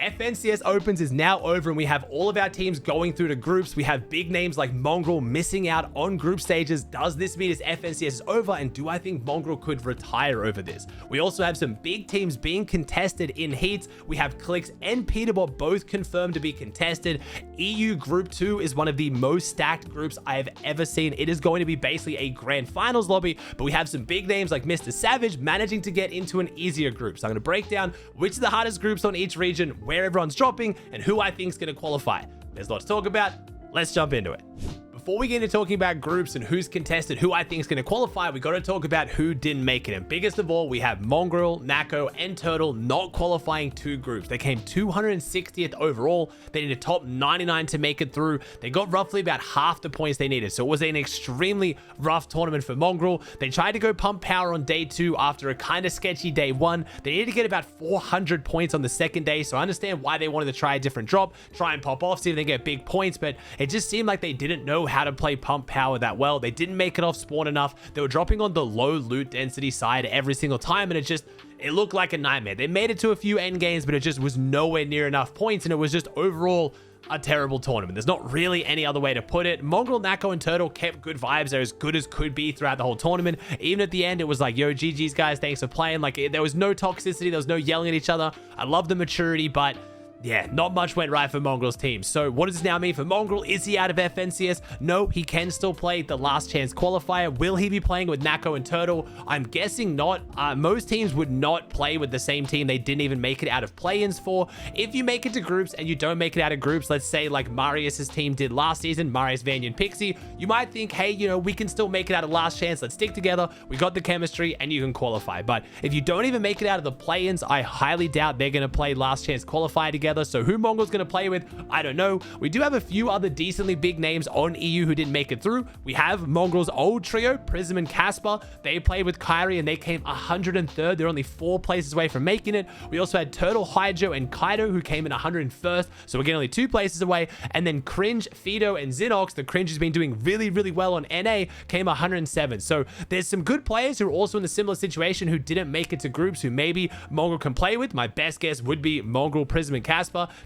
FNCS Opens is now over and we have all of our teams going through to groups. We have big names like Mongraal missing out on group stages. Does this mean his FNCS is over? And do I think Mongraal could retire over this? We also have some big teams being contested in heats. We have Clix and Peterbot both confirmed to be contested. EU Group 2 is one of the most stacked groups I have ever seen. It is going to be basically a grand finals lobby, but we have some big names like Mr. Savage managing to get into an easier group. So I'm going to break down which of the hardest groups on each region, where everyone's dropping, and who I think is going to qualify. There's a lot to talk about. Let's jump into it. Before we get into talking about groups and who's contested, who I think is going to qualify, we got to talk about who didn't make it. And biggest of all, we have Mongraal, Nako, and Turtle not qualifying two groups. They came 260th overall. They needed top 99 to make it through. They got roughly about half the points they needed. So it was an extremely rough tournament for Mongraal. They tried to go pump power on day 2 after a kind of sketchy day 1. They needed to get about 400 points on the second day. So I understand why they wanted to try a different drop, try and pop off, see if they get big points. But it just seemed like they didn't know how to play pump power that well. They didn't make it off spawn enough. They were dropping on the low loot density side every single time, and it looked like a nightmare. They made it to a few end games, but it just was nowhere near enough points, and it was just overall a terrible tournament. There's not really any other way to put it. Mongraal, Nako, and Turtle kept good vibes. They're as good as could be throughout the whole tournament. Even at the end, it was like, yo, GG's guys, thanks for playing. Like, there was no toxicity. There was no yelling at each other. I love the maturity, but yeah, not much went right for Mongraal's team. So what does this now mean for Mongraal? Is he out of FNCS? No, he can still play the last chance qualifier. Will he be playing with Nako and Turtle? I'm guessing not. Most teams would not play with the same team they didn't even make it out of play-ins for. If you make it to groups and you don't make it out of groups, let's say like Marius's team did last season, Marius, Vanya, and Pixie, you might think, hey, you know, we can still make it out of last chance. Let's stick together. We got the chemistry and you can qualify. But if you don't even make it out of the play-ins, I highly doubt they're going to play last chance qualifier together. So who Mongraal's going to play with, I don't know. We do have a few other decently big names on EU who didn't make it through. We have Mongraal's old trio, Prism and Casper. They played with Kyrie and they came 103rd. They're only 4 places away from making it. We also had Turtle, Hydro, and Kaido who came in 101st. So we're getting only 2 places away. And then Cringe, Fido, and Xinox, the Cringe has been doing really, really well on NA, came 107. So there's some good players who are also in a similar situation who didn't make it to groups who maybe Mongraal can play with. My best guess would be Mongraal, Prism, and Casper.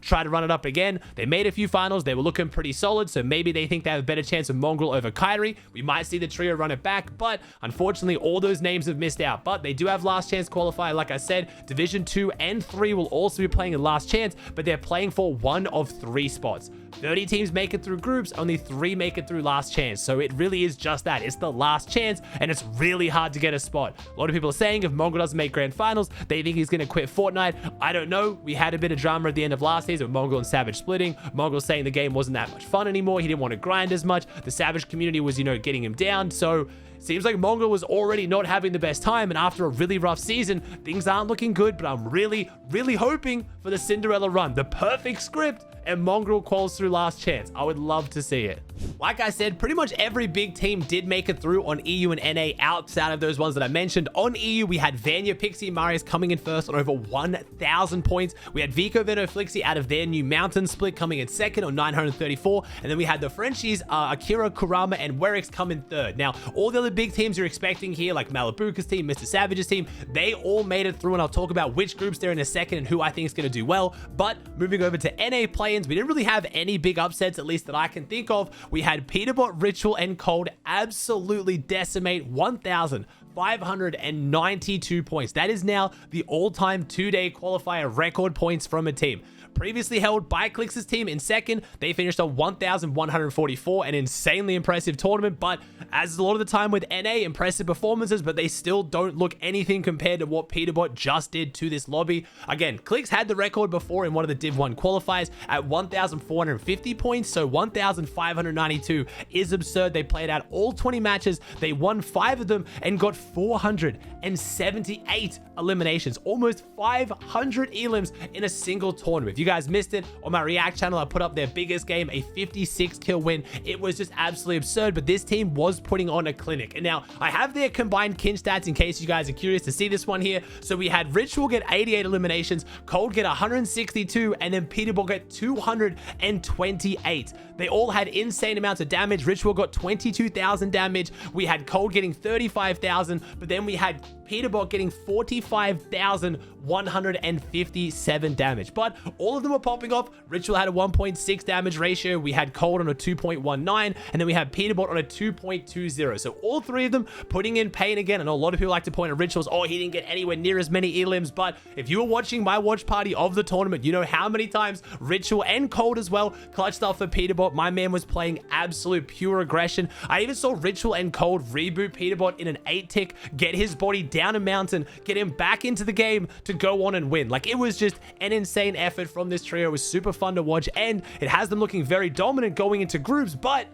Try to run it up again. They made a few finals. They were looking pretty solid, so maybe they think they have a better chance of Mongraal over Kyrie. We might see the trio run it back, but unfortunately, all those names have missed out. But they do have last chance qualifier. Like I said, Division 2 and 3 will also be playing in last chance, but they're playing for 1 of 3 spots. 30 teams make it through groups, only 3 make it through last chance. So it really is just that. It's the last chance, and it's really hard to get a spot. A lot of people are saying if Mongraal doesn't make grand finals, they think he's going to quit Fortnite. I don't know. We had a bit of drama at the end of last season with Mongraal and Savage splitting. Mongraal saying the game wasn't that much fun anymore. He didn't want to grind as much. The Savage community was, you know, getting him down. So seems like Mongraal was already not having the best time, and after a really rough season, things aren't looking good, but I'm really, really hoping for the Cinderella run, the perfect script, and Mongraal quals through last chance. I would love to see it. Like I said, pretty much every big team did make it through on EU and NA outside of those ones that I mentioned. On EU, we had Vanya, Pixie, and Marius coming in first on over 1,000 points. We had Vico, Veno, Flixie out of their new mountain split coming in second on 934. And then we had the Frenchies, Akira, Kurama, and Werix come in third. Now, all the other big teams you're expecting here, like Malibuka's team, Mr. Savage's team, they all made it through, and I'll talk about which groups they're in a second and who I think is going to do well. But moving over to NA play-ins, we didn't really have any big upsets, at least that I can think of. We had Peterbot, Ritual, and Cold absolutely decimate 1,592 points. That is now the all-time 2-day qualifier record points from a team. Previously held by Clix's team in second, they finished on 1,144, an insanely impressive tournament, but as a lot of the time with NA, impressive performances, but they still don't look anything compared to what Peterbot just did to this lobby. Again, Clix had the record before in one of the Div 1 qualifiers at 1,450 points, so 1,592 is absurd. They played out all 20 matches, they won 5 of them, and got 478 eliminations, almost 500 elims in a single tournament. If you guys missed it, on my React channel, I put up their biggest game, a 56 kill win. It was just absolutely absurd, but this team was putting on a clinic. And now I have their combined kin stats in case you guys are curious to see this one here. So we had Ritual get 88 eliminations, Cold get 162, and then Peterbot get 228. They all had insane amounts of damage. Ritual got 22,000 damage. We had Cold getting 35,000, but then we had Peterbot getting 45,000 157 damage. But all of them were popping off. Ritual had a 1.6 damage ratio. We had Cold on a 2.19, and then we had Peterbot on a 2.20. So all three of them putting in pain again. And a lot of people like to point at Rituals, oh, he didn't get anywhere near as many elims. But if you were watching my watch party of the tournament, you know how many times Ritual and Cold as well clutched up for Peterbot. My man was playing absolute pure aggression. I even saw Ritual and Cold reboot Peterbot in an 8-tick, get his body down a mountain, get him back into the game to go on and win. Like, it was just an insane effort from this trio. It was super fun to watch, and it has them looking very dominant going into groups, but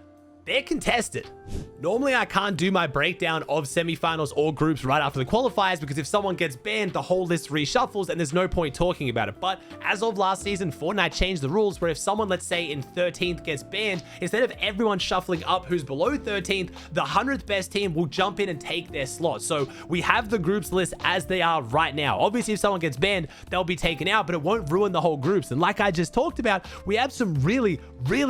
they're contested. Normally, I can't do my breakdown of semifinals or groups right after the qualifiers because if someone gets banned, the whole list reshuffles and there's no point talking about it. But as of last season, Fortnite changed the rules where if someone, let's say in 13th gets banned, instead of everyone shuffling up who's below 13th, the 100th best team will jump in and take their slot. So we have the groups list as they are right now. Obviously, if someone gets banned, they'll be taken out, but it won't ruin the whole groups. And like I just talked about, we have some really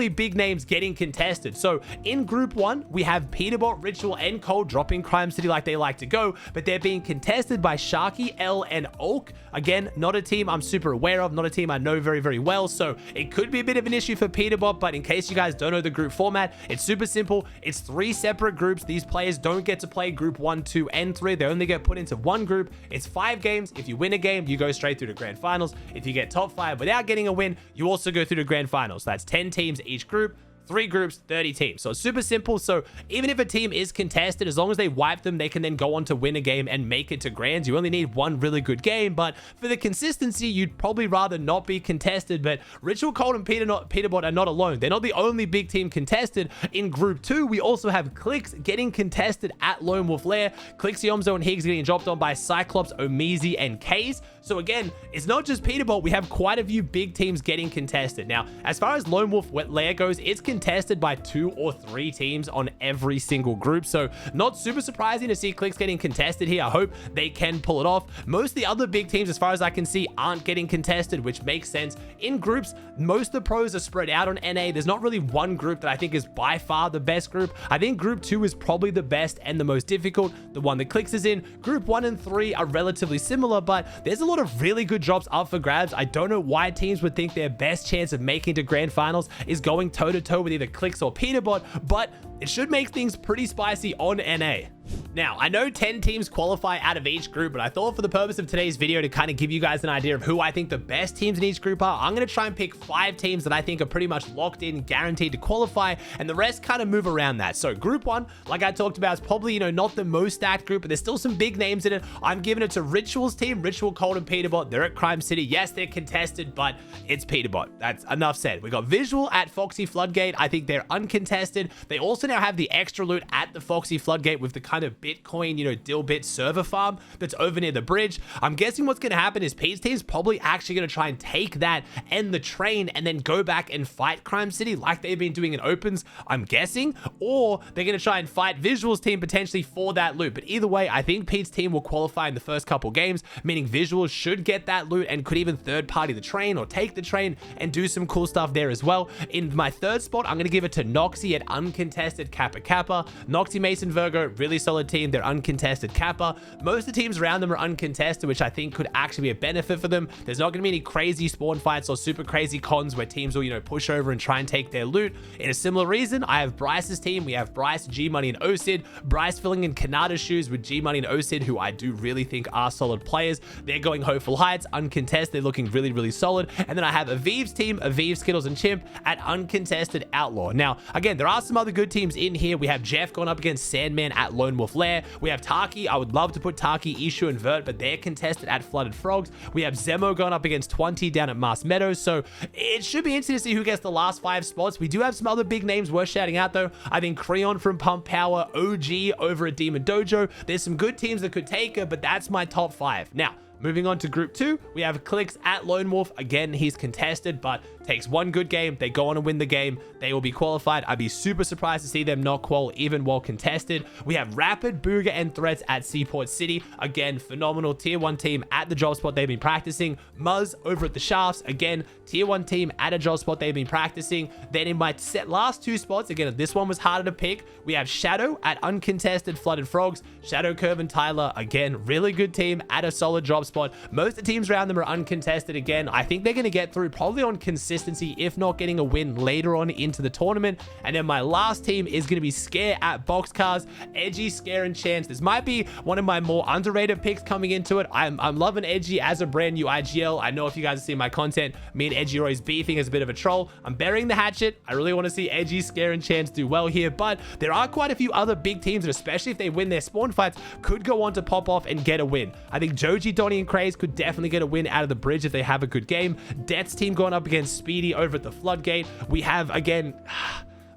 big names getting contested. So in group 1, we have Peterbot, Ritual, and Cold dropping Crime City like they like to go, but they're being contested by Sharky, L, and Oak. Again, not a team I'm super aware of, not a team I know very well, so it could be a bit of an issue for Peterbot, but in case you guys don't know the group format, it's super simple. It's 3 separate groups. These players don't get to play group 1, 2, and 3. They only get put into one group. It's 5 games. If you win a game, you go straight through to grand finals. If you get top 5 without getting a win, you also go through to grand finals. That's 10 teams each group. 3 groups, 30 teams. So it's super simple. So even if a team is contested, as long as they wipe them, they can then go on to win a game and make it to grands. You only need one really good game, but for the consistency, you'd probably rather not be contested. But Ritual, Cold, and Peterbot are not alone. They're not the only big team contested. In group 2, we also have Clix getting contested at Lone Wolf Lair. Clix, Yomzo, and Higgs getting dropped on by Cyclops, Omizi, and Kaze. So again, it's not just Peterbot. We have quite a few big teams getting contested. Now, as far as Lone Wolf Lair goes, it's contested by 2 or 3 teams on every single group. So not super surprising to see Clix getting contested here. I hope they can pull it off. Most of the other big teams, as far as I can see, aren't getting contested, which makes sense. In groups, most of the pros are spread out on NA. There's not really one group that I think is by far the best group. I think group 2 is probably the best and the most difficult, the one that Clix is in. Group 1 and 3 are relatively similar, but there's a lot of really good drops up for grabs. I don't know why teams would think their best chance of making to grand finals is going toe-to-toe with either Clix or Peterbot, but it should make things pretty spicy on NA. Now, I know 10 teams qualify out of each group, but I thought for the purpose of today's video to kind of give you guys an idea of who I think the best teams in each group are, I'm going to try and pick 5 teams that I think are pretty much locked in, guaranteed to qualify, and the rest kind of move around that. So group 1, like I talked about, is probably, you know, not the most stacked group, but there's still some big names in it. I'm giving it to Ritual's team, Ritual, Cold, and Peterbot. They're at Crime City. Yes, they're contested, but it's Peterbot. That's enough said. We got Visual at Foxy Floodgate. I think they're uncontested. They also now have the extra loot at the Foxy Floodgate with the kind of Bitcoin, you know, Dilbit server farm that's over near the bridge. I'm guessing what's going to happen is Pete's team's probably actually going to try and take that and the train and then go back and fight Crime City like they've been doing in opens, I'm guessing, or they're going to try and fight Visual's team potentially for that loot. But either way, I think Pete's team will qualify in the first couple games, meaning Visuals should get that loot and could even third party the train or take the train and do some cool stuff there as well. In my third spot, I'm going to give it to Noxy at uncontested Kappa Kappa. Noxy, Mason, Virgo, really solid team. They're uncontested Kappa. Most of the teams around them are uncontested, which I think could actually be a benefit for them. There's not going to be any crazy spawn fights or super crazy cons where teams will, you know, push over and try and take their loot. In a similar reason, I have Bryce's team. We have Bryce, G-Money, and OSID. Bryce filling in Kanada's shoes with G-Money and OSID, who I do really think are solid players. They're going Hopeful Heights, uncontested. They're looking really solid. And then I have Aviv's team, Aviv, Skittles, and Chimp at uncontested Outlaw. Now, again, there are some other good teams in here. We have Jeff going up against Sandman at Lone Wolf Lair. We have Taki. I would love to put Taki, Ishu, and Vert, but they're contested at Flooded Frogs. We have Zemo going up against 20 down at Mars Meadows. So it should be interesting to see who gets the last 5 spots. We do have some other big names worth shouting out, though. I think Creon from Pump Power, OG over at Demon Dojo. There's some good teams that could take her, but that's my top 5. Now, moving on to group 2, we have Clix at Lone Wolf. Again, he's contested, but takes one good game. They go on and win the game. They will be qualified. I'd be super surprised to see them not qual even while contested. We have Rapid, Booga, and Threats at Seaport City. Again, phenomenal tier 1 team at the job spot they've been practicing. Muzz over at the Shafts. Again, tier 1 team at a job spot they've been practicing. Then in my last 2 spots, again, this one was harder to pick. We have Shadow at uncontested Flooded Frogs. Shadow, Curve, and Tyler. Again, really good team at a solid job top spot. Most of the teams around them are uncontested again. I think they're going to get through probably on consistency, if not getting a win later on into the tournament. And then my last team is going to be Scare at Boxcars. Edgy, Scare, and Chance. This might be one of my more underrated picks coming into it. I'm loving Edgy as a brand new IGL. I know if you guys have seen my content, me and Edgy are always beefing as a bit of a troll. I'm burying the hatchet. I really want to see Edgy, Scare, and Chance do well here, but there are quite a few other big teams that, especially if they win their spawn fights, could go on to pop off and get a win. I think Joji, Donnie, and Craze could definitely get a win out of the bridge if they have a good game. Det's team going up against Speedy over at the Floodgate. We have, again,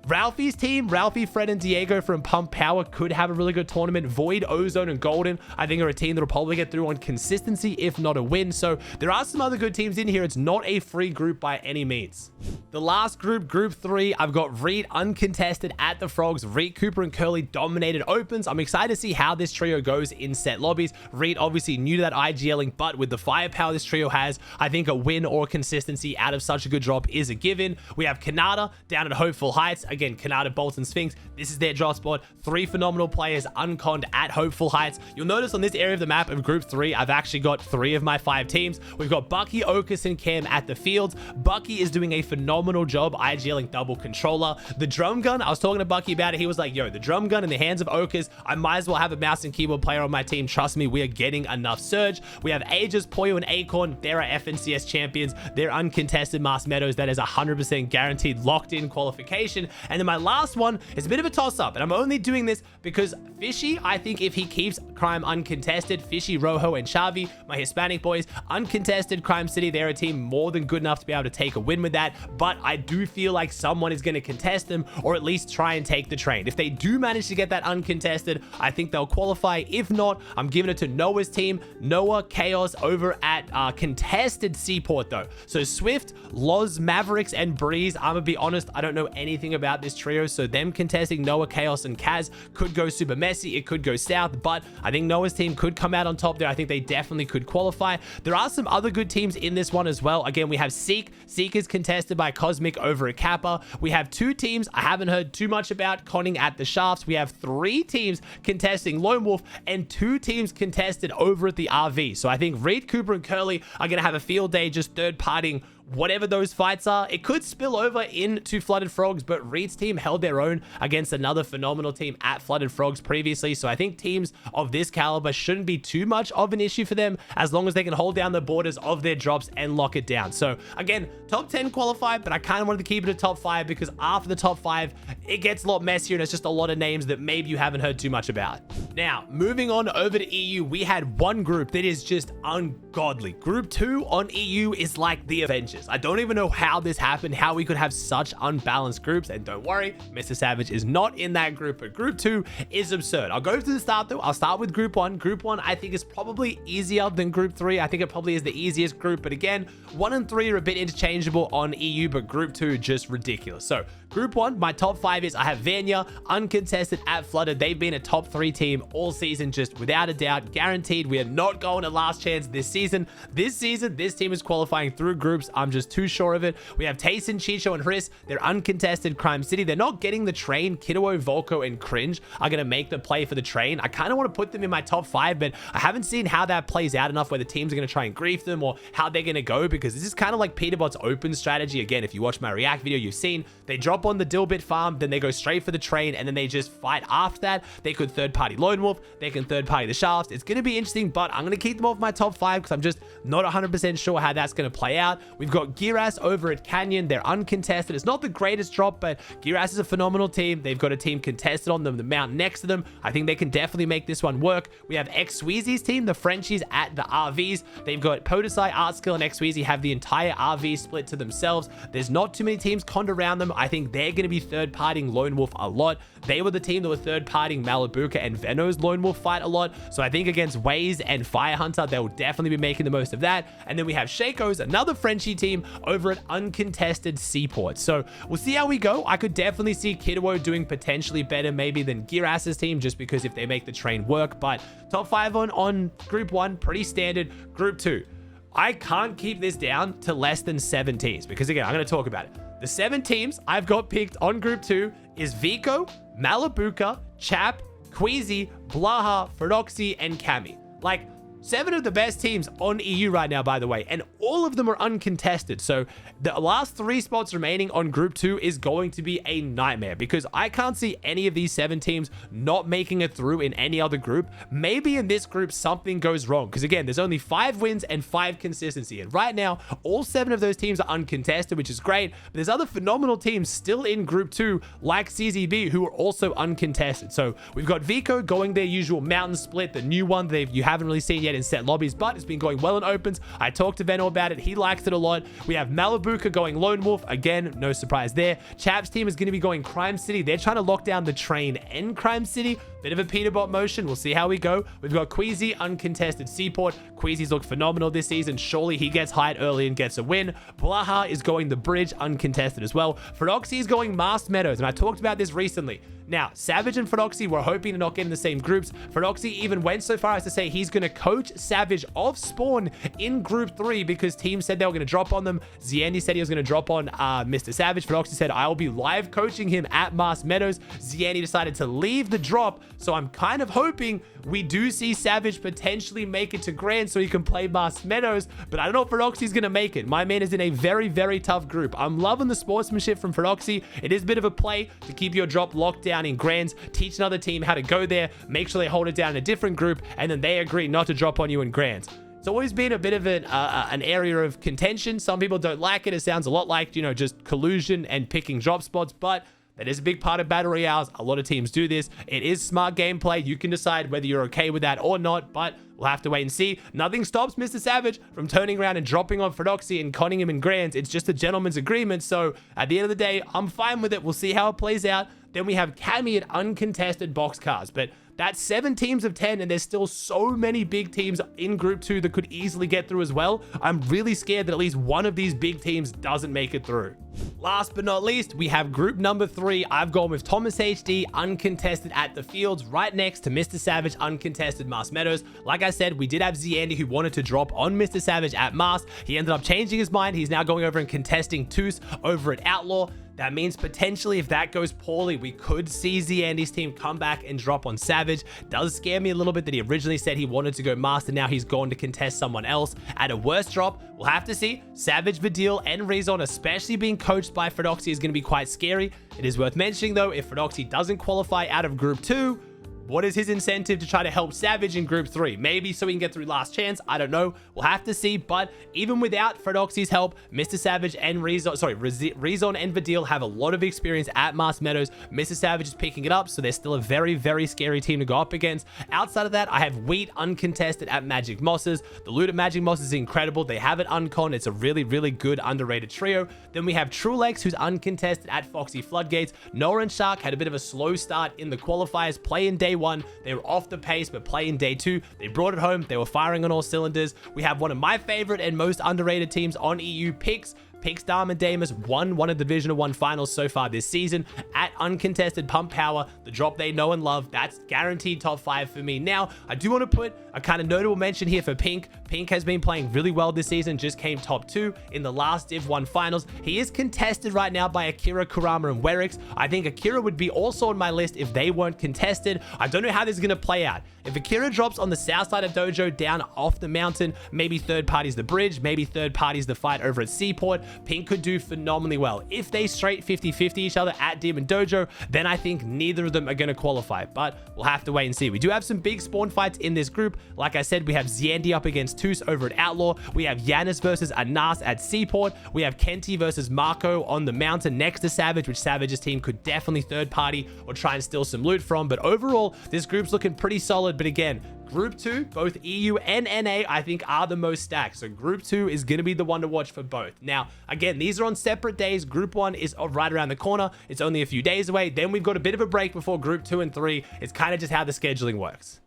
Ralphie's team, Ralphie, Fred, and Diego from Pump Power could have a really good tournament. Void, Ozone, and Golden, I think, are a team that'll probably get through on consistency, if not a win. So there are some other good teams in here. It's not a free group by any means. The last group, Group 3, I've got Reed uncontested at the Frogs. Reed, Cooper, and Curly dominated opens. I'm excited to see how this trio goes in set lobbies. Reed obviously new to that IGLing, but with the firepower this trio has, I think a win or consistency out of such a good drop is a given. We have Kanata down at Hopeful Heights. Again, Kanata, Bolton, Sphinx. This is their drop spot. 3 phenomenal players unconned at Hopeful Heights. You'll notice on this area of the map of Group 3, I've actually got 3 of my 5 teams. We've got Bucky, Okus, and Cam at the fields. Bucky is doing a phenomenal job IGLing double controller. The drum gun, I was talking to Bucky about it. He was like, yo, the drum gun in the hands of Okus, I might as well have a mouse and keyboard player on my team. Trust me, we are getting enough surge. We have Aegis, Poyo, and Acorn. They're our FNCS champions. They're uncontested Mars Meadows. That is 100% guaranteed locked in qualification. And then my last one is a bit of a toss up, and I'm only doing this because Fishy, I think if he keeps Crime uncontested, Fishy, Rojo, and Chavi, my Hispanic boys, uncontested Crime City, they're a team more than good enough to be able to take a win with that. But I do feel like someone is going to contest them, or at least try and take the train. If they do manage to get that uncontested, I think they'll qualify. If not, I'm giving it to Noah's team. Noah, Chaos over at contested Seaport though. So Swift, Loz, Mavericks, and Breeze. I'm gonna be honest, I don't know anything about this trio, so them contesting Noah, Chaos, and Kaz could go super messy. It could go south, but I think Noah's team could come out on top there. I think they definitely could qualify. There are some other good teams in this one as well. Again, we have Seek. Seek is contested by Cosmic over at Kappa. We have 2 teams I haven't heard too much about conning at the Shafts. We have 3 teams contesting Lone Wolf and 2 teams contested over at the RV. So I think Reed, Cooper, and Curly are going to have a field day just third-partying whatever those fights are. It could spill over into Flooded Frogs, but Reed's team held their own against another phenomenal team at Flooded Frogs previously. So I think teams of this caliber shouldn't be too much of an issue for them as long as they can hold down the borders of their drops and lock it down. So again, top 10 qualified, but I kind of wanted to keep it a top 5 because after the top 5, it gets a lot messier and it's just a lot of names that maybe you haven't heard too much about. Now, moving on over to EU, we had one group that is just ungodly. Group 2 on EU is like the Avengers. I don't even know how this happened, how we could have such unbalanced groups. And don't worry, Mr. Savage is not in that group, but Group 2 is absurd. I'll go to the start though. I'll start with Group 1. Group 1, I think, is probably easier than Group 3. I think it probably is the easiest group, but again, 1 and 3 are a bit interchangeable on EU, but Group 2, just ridiculous. So Group 1, my top 5 is I have Vanya, uncontested at Flooded. They've been a top 3 team all season, just without a doubt, guaranteed. We are not going to last chance this season. This team is qualifying through groups. I'm just too sure of it. We have Tayson, Chicho, and Hriss. They're uncontested Crime City. They're not getting the train. Kiddo, Volko, and Cringe are going to make the play for the train. I kind of want to put them in my top 5, but I haven't seen how that plays out enough where the teams are going to try and grief them or how they're going to go, because this is kind of like Peterbot's open strategy. Again, if you watch my React video, you've seen they drop on the Dilbit farm, then they go straight for the train, and then they just fight after that. They could third-party Lone Wolf. They can third-party the Shafts. It's going to be interesting, but I'm going to keep them off my top 5 because I'm just not 100% sure how that's going to play out. We've got Giras over at Canyon. They're uncontested. It's not the greatest drop, but Giras is a phenomenal team. They've got a team contested on them, the mount next to them. I think they can definitely make this one work. We have X-Sweezy's team, the Frenchies at the RVs. They've got Podesai, Artskill, and X-Sweezy have the entire RV split to themselves. There's not too many teams conned around them. I think they're going to be third-partying Lone Wolf a lot. They were the team that were third-partying Malibuca and Veno's Lone Wolf fight a lot. So I think against Waze and Fire Hunter, they'll definitely be making the most of that. And then we have Shaco's, another Frenchie team over at uncontested Seaport. So we'll see how we go. I could definitely see Kiddo doing potentially better maybe than Giras's team, just because if they make the train work. But top 5 on Group 1, pretty standard. Group 2, I can't keep this down to less than 7 teams because, again, I'm going to talk about it. The 7 teams I've got picked on Group 2 is Vico, Malibuca, Chap, Queasy, Blaha, Feroxy, and Cami. Like, 7 of the best teams on EU right now, by the way, and all of them are uncontested. So the last 3 spots remaining on Group 2 is going to be a nightmare, because I can't see any of these 7 teams not making it through in any other group. Maybe in this group something goes wrong, because again, there's only 5 wins and 5 consistency, and right now all 7 of those teams are uncontested, which is great. But there's other phenomenal teams still in Group 2 like CZB who are also uncontested. So we've got Vico going their usual mountain split, the new one you haven't really seen yet in set lobbies, but it's been going well in opens. I talked to Venno about it. He likes it a lot. We have Malibuka going Lone Wolf. Again, no surprise there. Chap's team is going to be going Crime City. They're trying to lock down the train and Crime City. Bit of a Peterbot motion. We'll see how we go. We've got Queasy, uncontested Seaport. Queasy's looked phenomenal this season. Surely he gets hired early and gets a win. Blaha is going the bridge, uncontested as well. Phrodoxy is going Mast Meadows, and I talked about this recently. Now, Savage and Phrodoxy were hoping to not get in the same groups. Phrodoxy even went so far as to say he's going to coach Savage off spawn in Group 3 because teams said they were going to drop on them. Ziandi said he was going to drop on Mr. Savage. Phrodoxy said, I will be live coaching him at Mast Meadows. Ziandi decided to leave the drop, so I'm kind of hoping we do see Savage potentially make it to Grand so he can play Mast Meadows, but I don't know if Phrodoxy's going to make it. My man is in a very, very tough group. I'm loving the sportsmanship from Phrodoxy. It is a bit of a play to keep your drop locked down in Grands, teach another team how to go there, make sure they hold it down in a different group, and then they agree not to drop on you in Grands. It's always been a bit of an area of contention. Some people don't like it. It sounds a lot like, you know, just collusion and picking drop spots, but that is a big part of Battle Royales. A lot of teams do this. It is smart gameplay. You can decide whether you're okay with that or not, but we'll have to wait and see. Nothing stops Mr. Savage from turning around and dropping on Phrodoxy and conning him in Grands. It's just a gentleman's agreement, so at the end of the day, I'm fine with it. We'll see how it plays out. Then we have Cammy at uncontested boxcars, but that's 7 teams of 10, and there's still so many big teams in Group 2 that could easily get through as well. I'm really scared that at least one of these big teams doesn't make it through. Last but not least, we have group number 3. I've gone with Thomas HD, uncontested at the fields, right next to Mr. Savage, uncontested Mast Meadows. Like I said, we did have Ziandi who wanted to drop on Mr. Savage at Mast. He ended up changing his mind. He's now going over and contesting Toos over at Outlaw. That means potentially if that goes poorly, we could see Ziandi's team come back and drop on Savage. Does scare me a little bit that he originally said he wanted to go Master. Now he's gone to contest someone else at a worse drop. We'll have to see. Savage, Vidil, and Rezon, especially being coached by Phrodoxy, is going to be quite scary. It is worth mentioning though, if Phrodoxy doesn't qualify out of Group 2, what is his incentive to try to help Savage in Group 3? Maybe so he can get through Last Chance. I don't know. We'll have to see. But even without Phrodoxy's help, Mr. Savage and Rezon and Vidil have a lot of experience at Mast Meadows. Mr. Savage is picking it up, so they're still a very, very scary team to go up against. Outside of that, I have Wheat uncontested at Magic Mosses. The loot at Magic Mosses is incredible. They have it uncon. It's a really, really good underrated trio. Then we have Trulex, who's uncontested at Foxy Floodgates. Noah and Shark had a bit of a slow start in the qualifiers. Play in day 1. They were off the pace, but play in day 2. They brought it home. They were firing on all cylinders. We have one of my favorite and most underrated teams on EU, Pix. Pix Diamond Damas won one of the Division 1 finals so far this season at uncontested Pump Power, the drop they know and love. That's guaranteed top 5 for me. Now, I do want to put a kind of notable mention here for Pink. Pink has been playing really well this season, just came top 2 in the last Div 1 finals. He is contested right now by Akira, Kurama, and Werix. I think Akira would be also on my list if they weren't contested. I don't know how this is going to play out. If Akira drops on the south side of Dojo down off the mountain, maybe third party's the bridge, maybe third party's the fight over at Seaport, Pink could do phenomenally well. If they straight 50-50 each other at Demon Dojo, then I think neither of them are going to qualify, but we'll have to wait and see. We do have some big spawn fights in this group. Like I said, we have Ziandi up against Toos over at Outlaw. We have Yanis versus Anas at Seaport. We have Kenti versus Marco on the mountain next to Savage, which Savage's team could definitely third party or try and steal some loot from. But overall, this group's looking pretty solid. But again, Group 2, both EU and NA, I think are the most stacked. So Group 2 is going to be the one to watch for both. Now, again, these are on separate days. Group 1 is right around the corner. It's only a few days away. Then we've got a bit of a break before Group 2 and 3. It's kind of just how the scheduling works.